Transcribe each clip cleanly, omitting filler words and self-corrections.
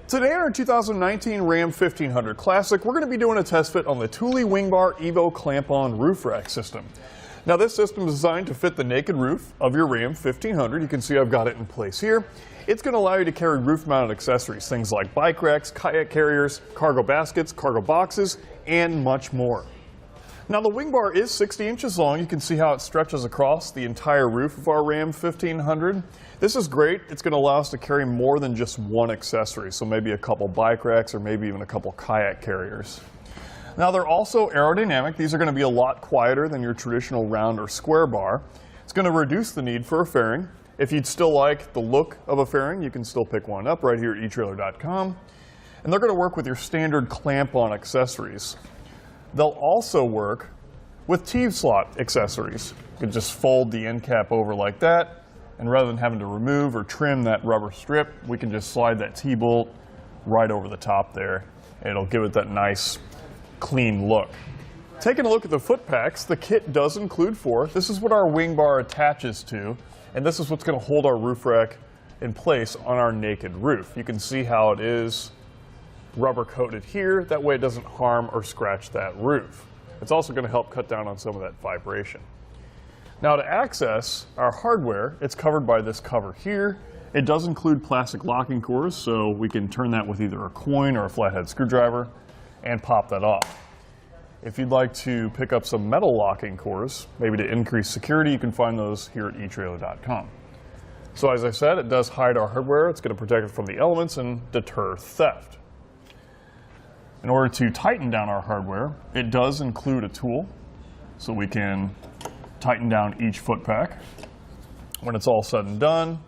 Today on our 2019 Ram 1500 Classic, we're going to be doing a test fit on the Thule Wingbar Evo clamp-on roof rack system. Now this system is designed to fit the naked roof of your Ram 1500. You can see I've got it in place here. It's going to allow you to carry roof-mounted accessories, things like bike racks, kayak carriers, cargo baskets, cargo boxes, and much more. Now the Wingbar is 60 inches long. You can see how it stretches across the entire roof of our Ram 1500. This is great. It's going to allow us to carry more than just one accessory, so maybe a couple bike racks or maybe even a couple kayak carriers. Now they're also aerodynamic. These are going to be a lot quieter than your traditional round or square bar. It's going to reduce the need for a fairing. If you'd still like the look of a fairing, you can still pick one up right here at eTrailer.com. And they're going to work with your standard clamp-on accessories. They'll also work with T-slot accessories. You can just fold the end cap over like that, and rather than having to remove or trim that rubber strip, we can just slide that T-bolt right over the top there, and it'll give it that nice, clean look. Taking a look at the foot packs, the kit does include 4. This is what our Wingbar attaches to, and this is what's going to hold our roof rack in place on our naked roof. You can see how it is rubber coated here, that way it doesn't harm or scratch that roof. It's also going to help cut down on some of that vibration. Now to access our hardware, it's covered by this cover here. It does include plastic locking cores, so we can turn that with either a coin or a flathead screwdriver and pop that off. If you'd like to pick up some metal locking cores, maybe to increase security, you can find those here at eTrailer.com. So as I said, it does hide our hardware. It's going to protect it from the elements and deter theft. In order to tighten down our hardware, it does include a tool, so we can tighten down each foot pack. When it's all said and done,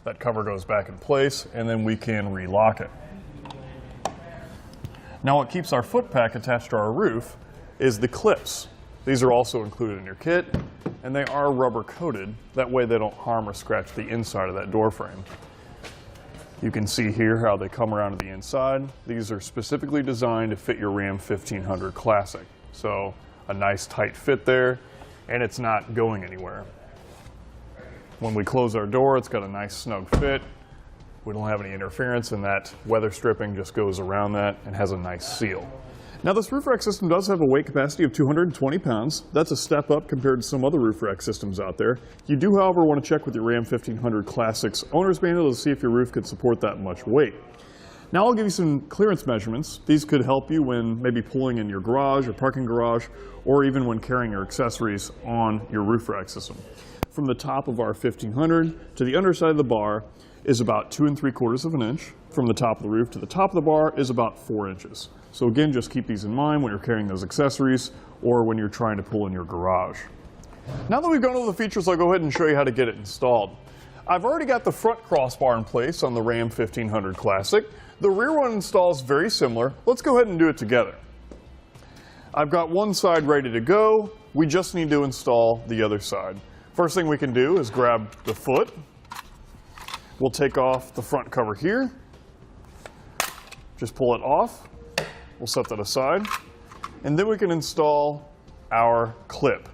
that cover goes back in place, and then we can relock it. Now what keeps our foot pack attached to our roof is the clips. These are also included in your kit, and they are rubber coated. That way they don't harm or scratch the inside of that door frame. You can see here how they come around to the inside. These are specifically designed to fit your Ram 1500 Classic. So a nice tight fit there, and it's not going anywhere. When we close our door, it's got a nice snug fit. We don't have any interference, and that weather stripping just goes around that and has a nice seal. Now this roof rack system does have a weight capacity of 220 pounds. That's a step up compared to some other roof rack systems out there. You do, however, want to check with your Ram 1500 Classic's owner's manual to see if your roof could support that much weight. Now I'll give you some clearance measurements. These could help you when maybe pulling in your garage or parking garage, or even when carrying your accessories on your roof rack system. From the top of our 1500 to the underside of the bar is about 2 3/4 inches. From the top of the roof to the top of the bar is about 4 inches. So again, just keep these in mind when you're carrying those accessories or when you're trying to pull in your garage. Now that we've gone over the features, I'll go ahead and show you how to get it installed. I've already got the front crossbar in place on the Ram 1500 Classic. The rear one installs very similar. Let's go ahead and do it together. I've got one side ready to go. We just need to install the other side. First thing we can do is grab the foot. We'll take off the front cover here. Just pull it off. We'll set that aside, and then we can install our clip.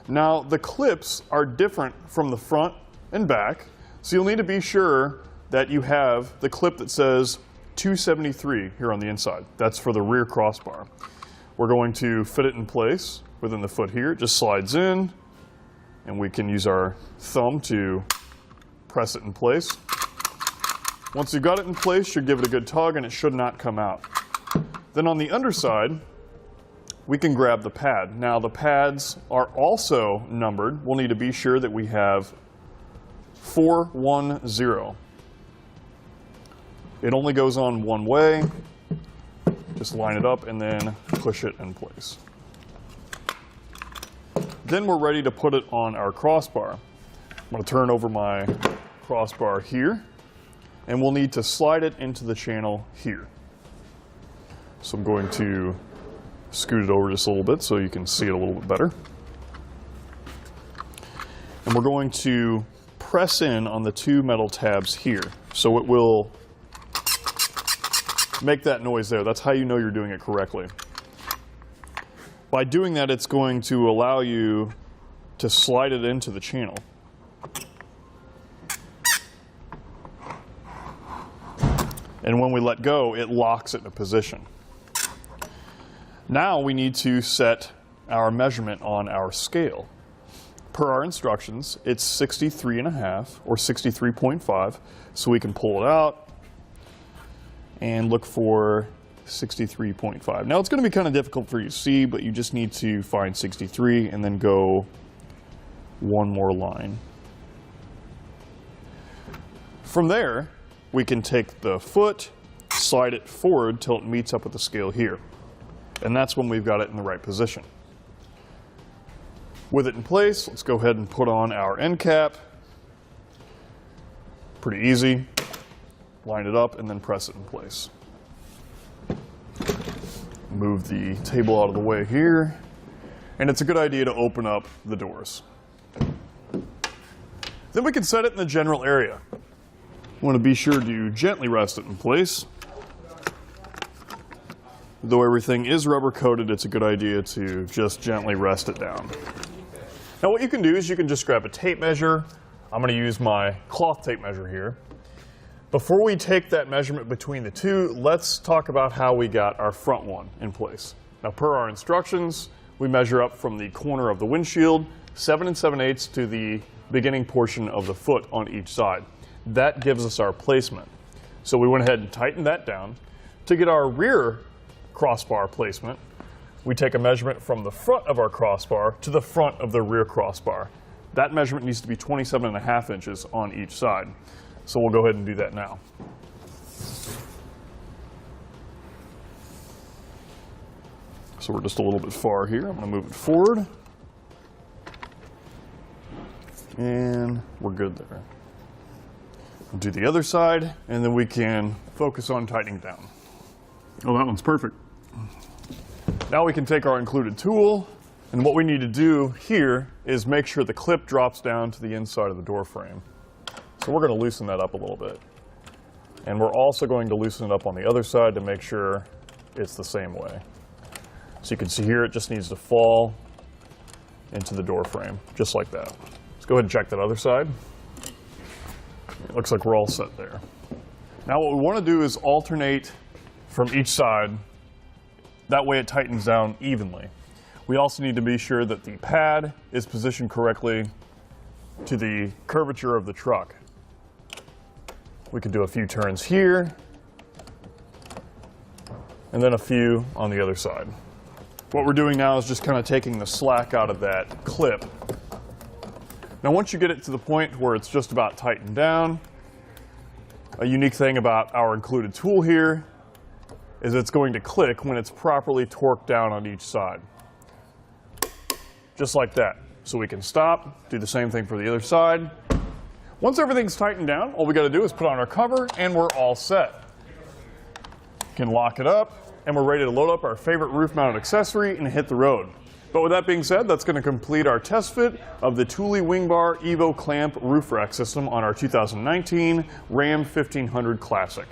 Now the clips are different from the front and back, so you'll need to be sure that you have the clip that says 273 here on the inside. That's for the rear crossbar. We're going to fit it in place within the foot here. It just slides in, and we can use our thumb to press it in place. Once you've got it in place, you give it a good tug and it should not come out. Then on the underside, we can grab the pad. Now the pads are also numbered. We'll need to be sure that we have 410. It only goes on one way. Just line it up and then push it in place. Then we're ready to put it on our crossbar. I'm going to turn over my crossbar here, and we'll need to slide it into the channel here. So I'm going to scoot it over just a little bit so you can see it a little bit better. And we're going to press in on the 2 metal tabs here. So it will make that noise there. That's how you know you're doing it correctly. By doing that, it's going to allow you to slide it into the channel. And when we let go, it locks it in a position. Now we need to set our measurement on our scale. Per our instructions, it's 63.5 or 63.5, so we can pull it out and look for 63.5. Now it's going to be kind of difficult for you to see, but you just need to find 63 and then go one more line. From there, we can take the foot, slide it forward till it meets up with the scale here. And that's when we've got it in the right position. With it in place, let's go ahead and put on our end cap. Pretty easy. Line it up and then press it in place. Move the table out of the way here. And it's a good idea to open up the doors. Then we can set it in the general area. We want to be sure to gently rest it in place. Though everything is rubber coated, it's a good idea to just gently rest it down. Now what you can do is you can just grab a tape measure. I'm going to use my cloth tape measure here. Before we take that measurement between the two, let's talk about how we got our front one in place. Now per our instructions, we measure up from the corner of the windshield, 7 7/8 to the beginning portion of the foot on each side. That gives us our placement. So we went ahead and tightened that down. To get our rear crossbar placement, we take a measurement from the front of our crossbar to the front of the rear crossbar. That measurement needs to be 27.5 inches on each side. So we'll go ahead and do that now. So we're just a little bit far here. I'm going to move it forward. And we're good there. We'll do the other side, and then we can focus on tightening down. Oh, that one's perfect. Now we can take our included tool, and what we need to do here is make sure the clip drops down to the inside of the door frame. So we're going to loosen that up a little bit. And we're also going to loosen it up on the other side to make sure it's the same way. So you can see here it just needs to fall into the door frame, just like that. Let's go ahead and check that other side. It looks like we're all set there. Now what we want to do is alternate from each side. That way it tightens down evenly. We also need to be sure that the pad is positioned correctly to the curvature of the truck. We could do a few turns here, and then a few on the other side. What we're doing now is just kind of taking the slack out of that clip. Now once you get it to the point where it's just about tightened down, a unique thing about our included tool here is it's going to click when it's properly torqued down on each side. Just like that. So we can stop, do the same thing for the other side. Once everything's tightened down, all we got to do is put on our cover and we're all set. We can lock it up and we're ready to load up our favorite roof mounted accessory and hit the road. But with that being said, that's going to complete our test fit of the Thule Wingbar Evo clamp roof rack system on our 2019 Ram 1500 Classic.